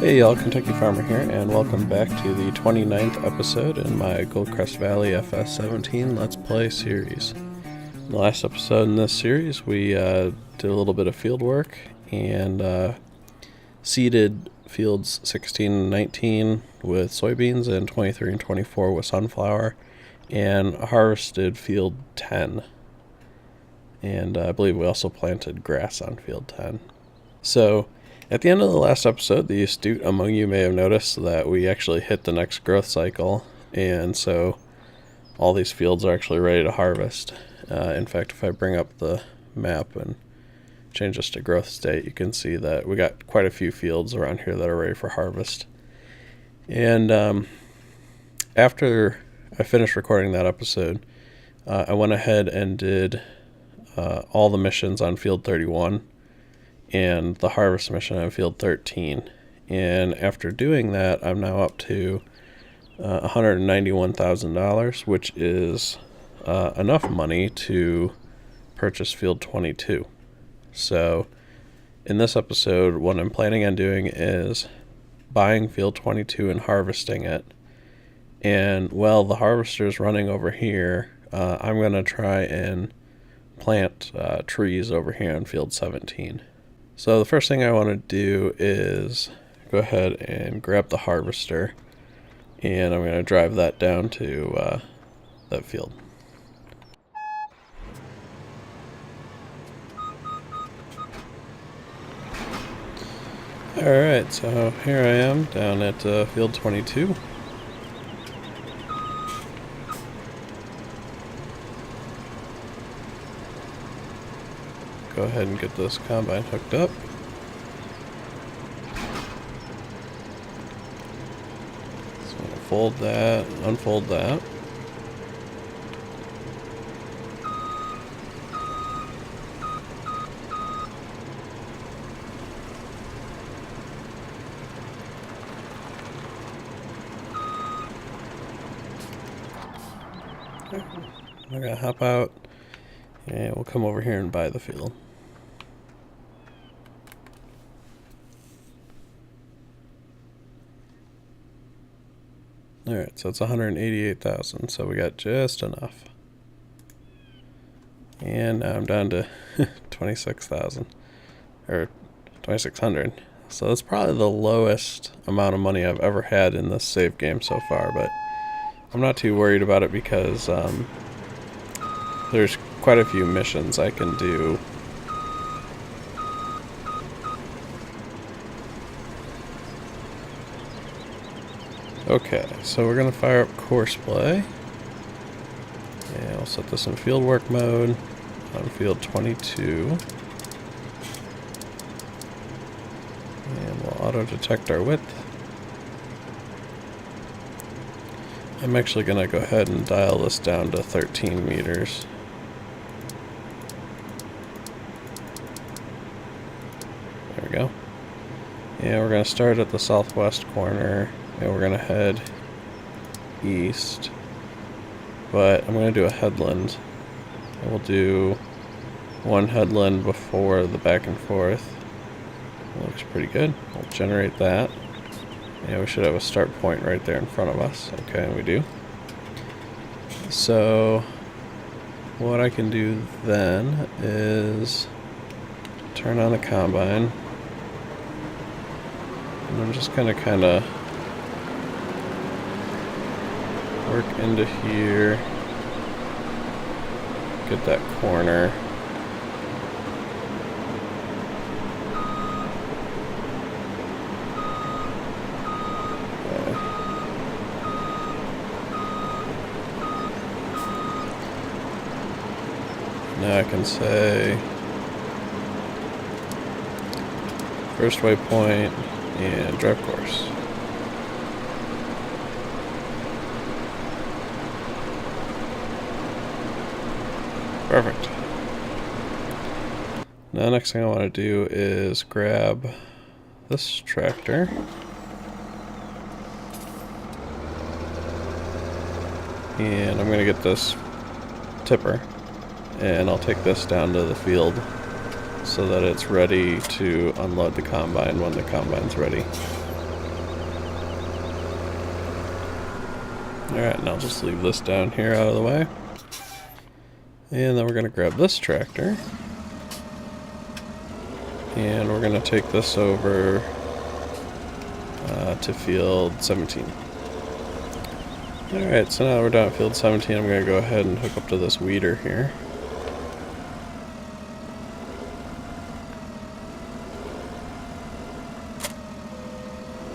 Hey y'all, Kentucky Farmer here, and welcome back to the 29th episode in my Goldcrest Valley FS17 Let's Play series. In the last episode in this series, we did a little bit of field work and seeded fields 16 and 19 with soybeans and 23 and 24 with sunflower, and harvested field 10. And I believe we also planted grass on field 10. So, at the end of the last episode, the astute among you may have noticed that we actually hit the next growth cycle, and so all these fields are actually ready to harvest. In fact, if I bring up the map and change this to growth state, you can see that we got quite a few fields around here that are ready for harvest. And after I finished recording that episode, I went ahead and did all the missions on field 31 and the harvest mission on field 13. And after doing that, I'm now up to $191,000, which is enough money to purchase field 22. So in this episode, what I'm planning on doing is buying field 22 and harvesting it. And while the harvester's running over here, I'm going to try and plant trees over here on field 17. So the first thing I want to do is go ahead and grab the harvester, and I'm going to drive that down to that field. Alright, so here I am down at field 22. Go ahead and get this combine hooked up. So I'm going to fold that, unfold that. I'm going to hop out and we'll come over here and buy the field. Alright, so it's 188,000, so we got just enough. And now I'm down to 26,000, or 2,600. So that's probably the lowest amount of money I've ever had in this save game so far, but I'm not too worried about it because there's quite a few missions I can do. Okay, so we're going to fire up course play. And I'll set this in field work mode on field 22. And we'll auto detect our width. I'm actually going to go ahead and dial this down to 13 meters. There we go. And we're going to start at the southwest corner. And we're going to head east, but I'm going to do a headland. And we'll do one headland before the back and forth. It looks pretty good. We'll generate that. Yeah, we should have a start point right there in front of us. Okay, we do. So what I can do then is turn on the combine. And I'm just going to kind of work into here, get that corner. Okay. Now I can say first waypoint and drive course. Perfect. Now, next thing I want to do is grab this tractor. And I'm going to get this tipper. And I'll take this down to the field so that it's ready to unload the combine when the combine's ready. Alright, and I'll just leave this down here out of the way. And then we're going to grab this tractor. And we're going to take this over to field 17. Alright, so now that we're down at field 17, I'm going to go ahead and hook up to this weeder here.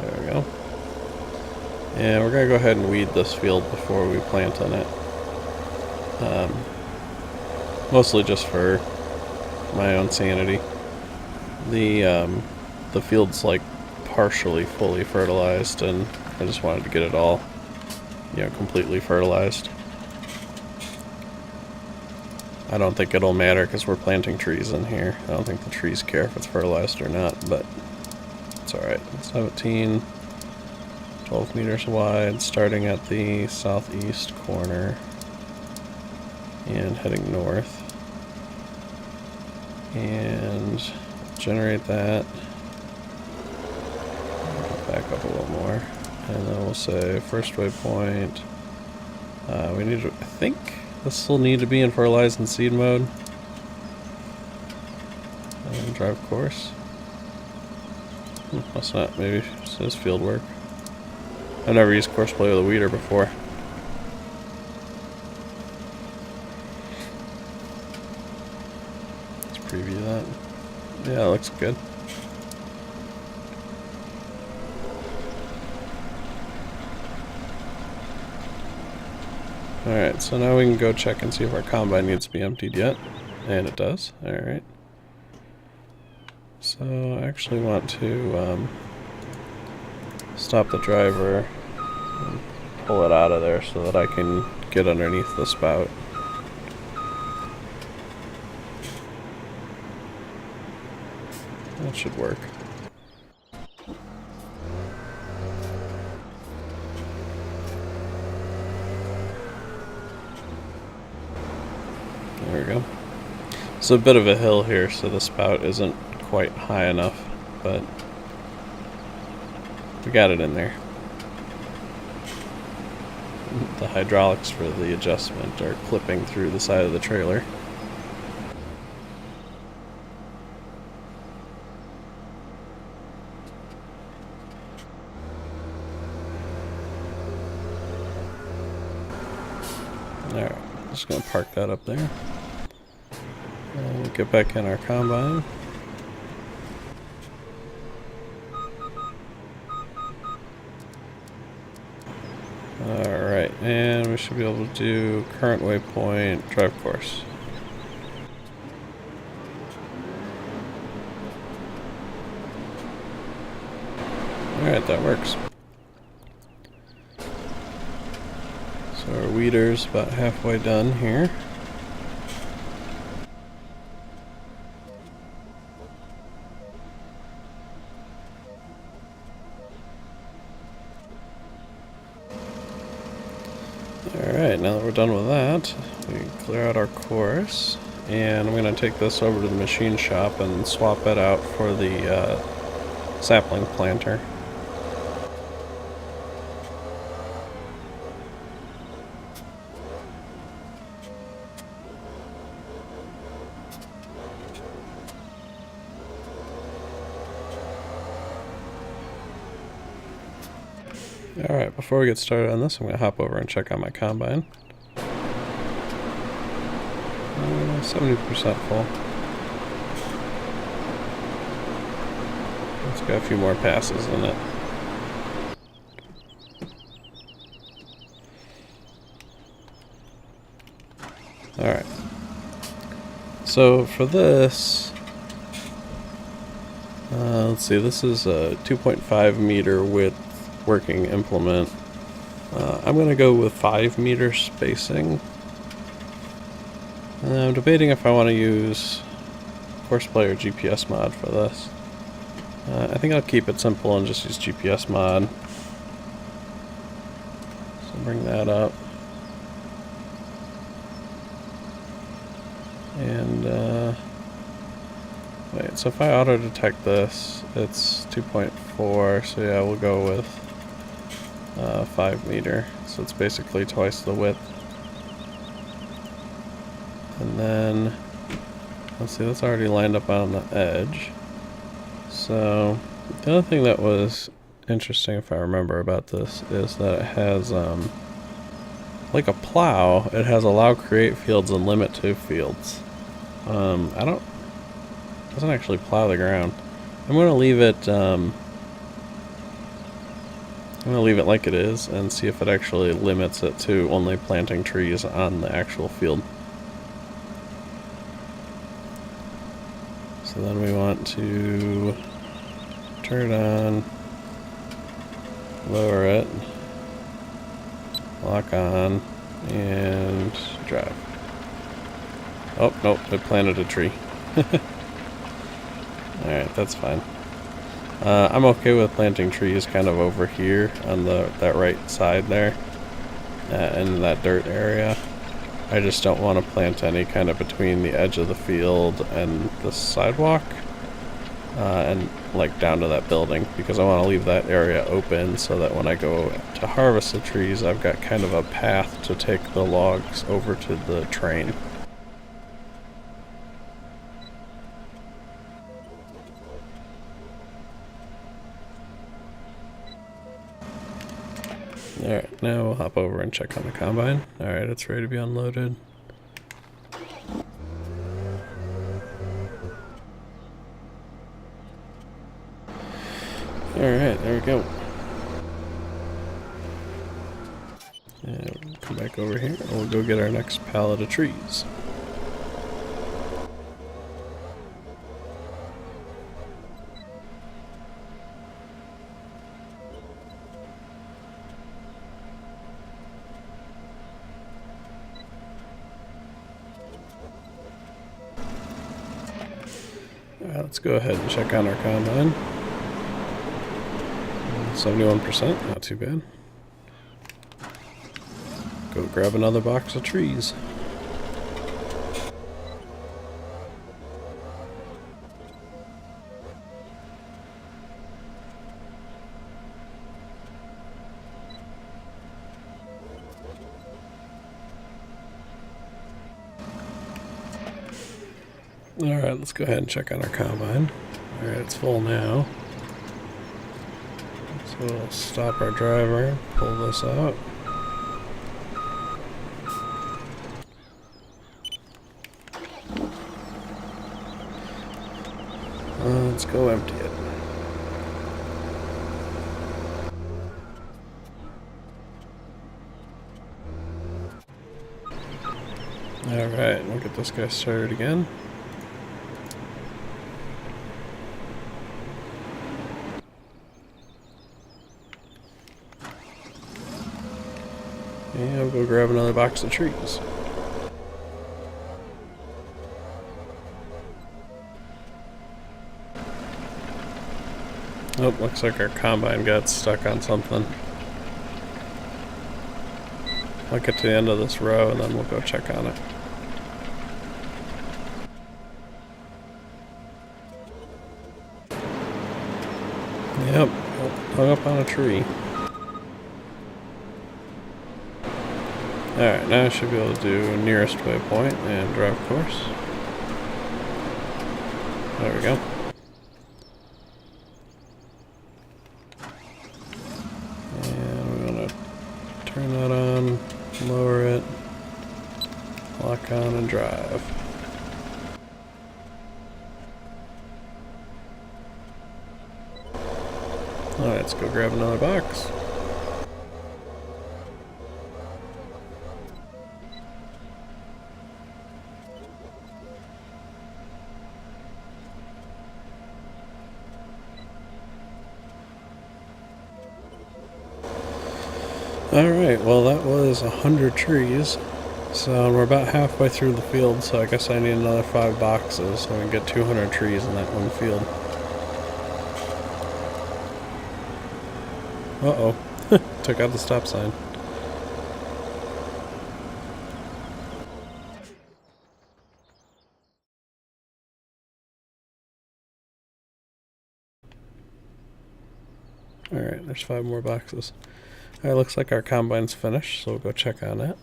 There we go. And we're going to go ahead and weed this field before we plant on it. Mostly just for my own sanity. The field's like partially fully fertilized, and I just wanted to get it all, completely fertilized. I don't think it'll matter because we're planting trees in here. I don't think the trees care if it's fertilized or not, but it's alright. 17, 12 meters wide, starting at the southeast corner and heading north. And generate that. Back up a little more. And then we'll say first waypoint. We need to, I think this will need to be in fertilize and seed mode. And drive course. Must not, maybe it says field work. I've never used course play with a weeder before. Let's preview that. Yeah, it looks good. Alright, so now we can go check and see if our combine needs to be emptied yet. And it does. Alright. So I actually want to stop the driver and pull it out of there so that I can get underneath the spout. That should work. There we go. It's a bit of a hill here, so the spout isn't quite high enough, but we got it in there. The hydraulics for the adjustment are clipping through the side of the trailer. Alright, just gonna park that up there. And we'll get back in our combine. Alright, and we should be able to do current waypoint, drive course. Alright, that works. So our weeder's about halfway done here. Alright, now that we're done with that, we clear out our course, and I'm going to take this over to the machine shop and swap it out for the sapling planter. Alright, before we get started on this, I'm going to hop over and check on my combine. 70% full. It's got a few more passes in it. Alright. So for this, let's see, this is a 2.5 meter width working implement. I'm going to go with 5 meter spacing. I'm debating if I want to use Horseplay or GPS mod for this. I think I'll keep it simple and just use GPS mod. So bring that up. And wait, so if I auto detect this, it's 2.4, so yeah, we'll go with 5 meter. so it's basically twice the width. And then, let's see, that's already lined up on the edge. So, the other thing that was interesting, if I remember about this, is that it has, like a plow, it has allow create fields and limit to fields. Doesn't actually plow the ground. I'm gonna leave it, like it is and see if it actually limits it to only planting trees on the actual field. So then we want to turn it on, lower it, lock on, and drive. Oh, nope, it planted a tree. Alright, that's fine. I'm okay with planting trees kind of over here on that right side there, in that dirt area. I just don't want to plant any kind of between the edge of the field and the sidewalk, and like down to that building, because I want to leave that area open so that when I go to harvest the trees, I've got kind of a path to take the logs over to the train. Alright, now we'll hop over and check on the combine. Alright, it's ready to be unloaded. Alright, there we go. And we'll come back over here and we'll go get our next pallet of trees. Alright, let's go ahead and check on our combine. 71%, not too bad. Go grab another box of trees. Alright, let's go ahead and check on our combine. Alright, it's full now. So we'll stop our driver, pull this out. Let's go empty it. Alright, we'll get this guy started again. And we'll go grab another box of trees. Oh, looks like our combine got stuck on something. I'll get to the end of this row and then we'll go check on it. Yep, hung up on a tree. Alright, now I should be able to do nearest waypoint and drive course. There we go. And we're going to turn that on, lower it, lock on and drive. Alright, let's go grab another box. Alright, well that was 100 trees, so we're about halfway through the field, so I guess I need another 5 boxes so we can get 200 trees in that one field. Uh-oh, took out the stop sign. Alright, there's 5 more boxes. Alright, looks like our combine's finished, so we'll go check on it.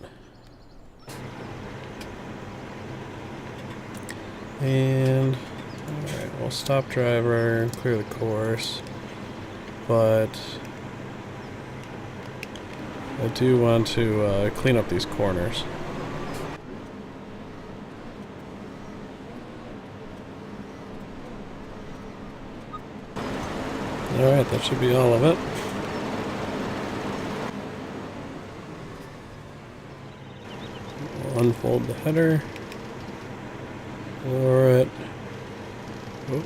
And, alright, we'll stop driver and clear the course. But I do want to clean up these corners. Alright, that should be all of it. We'll unfold the header. Lower it. Oh.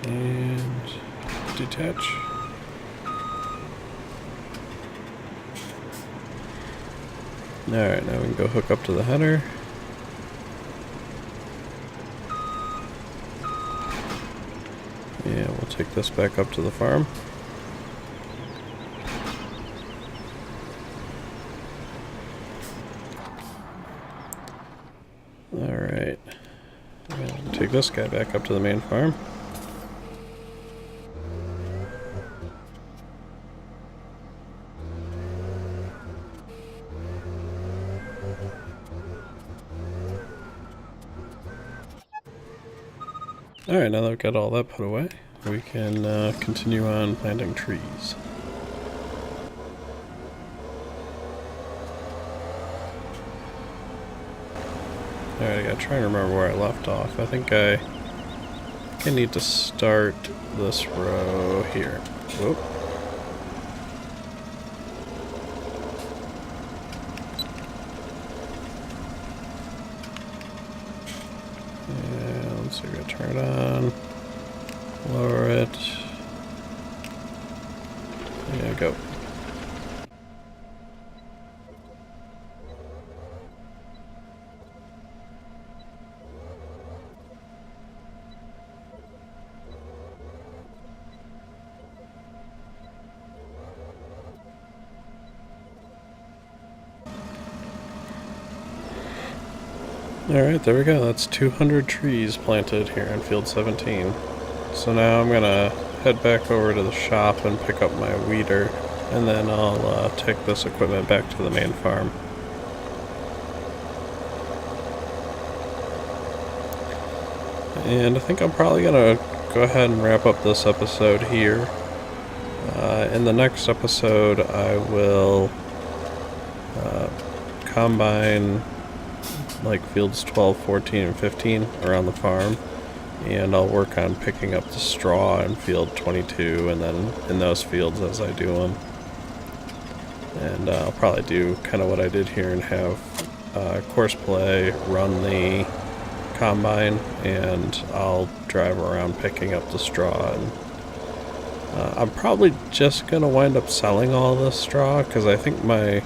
And detach. Alright, now we can go hook up to the header. Yeah, we'll take this back up to the farm. Alright. Take this guy back up to the main farm. Alright, now that we've got all that put away, we can continue on planting trees. Alright, I gotta try and remember where I left off. I think I need to start this row here. Whoop. And so we're gonna turn it on, lower it. Yeah, go. Alright, there we go. That's 200 trees planted here in field 17. So now I'm gonna head back over to the shop and pick up my weeder, and then I'll take this equipment back to the main farm. And I think I'm probably gonna go ahead and wrap up this episode here. In the next episode I will combine like fields 12, 14, and 15 around the farm, and I'll work on picking up the straw in field 22 and then in those fields as I do them. And I'll probably do kind of what I did here and have course play run the combine, and I'll drive around picking up the straw. And I'm probably just gonna wind up selling all this straw because I think my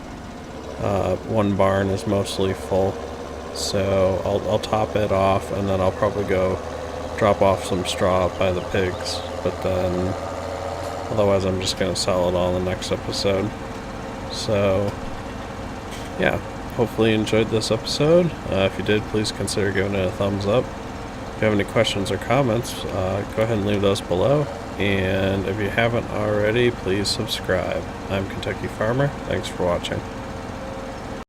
one barn is mostly full. So I'll top it off, and then I'll probably go drop off some straw by the pigs. But then, otherwise I'm just going to sell it all in the next episode. So, yeah, hopefully you enjoyed this episode. If you did, please consider giving it a thumbs up. If you have any questions or comments, go ahead and leave those below. And if you haven't already, please subscribe. I'm Kentucky Farmer. Thanks for watching.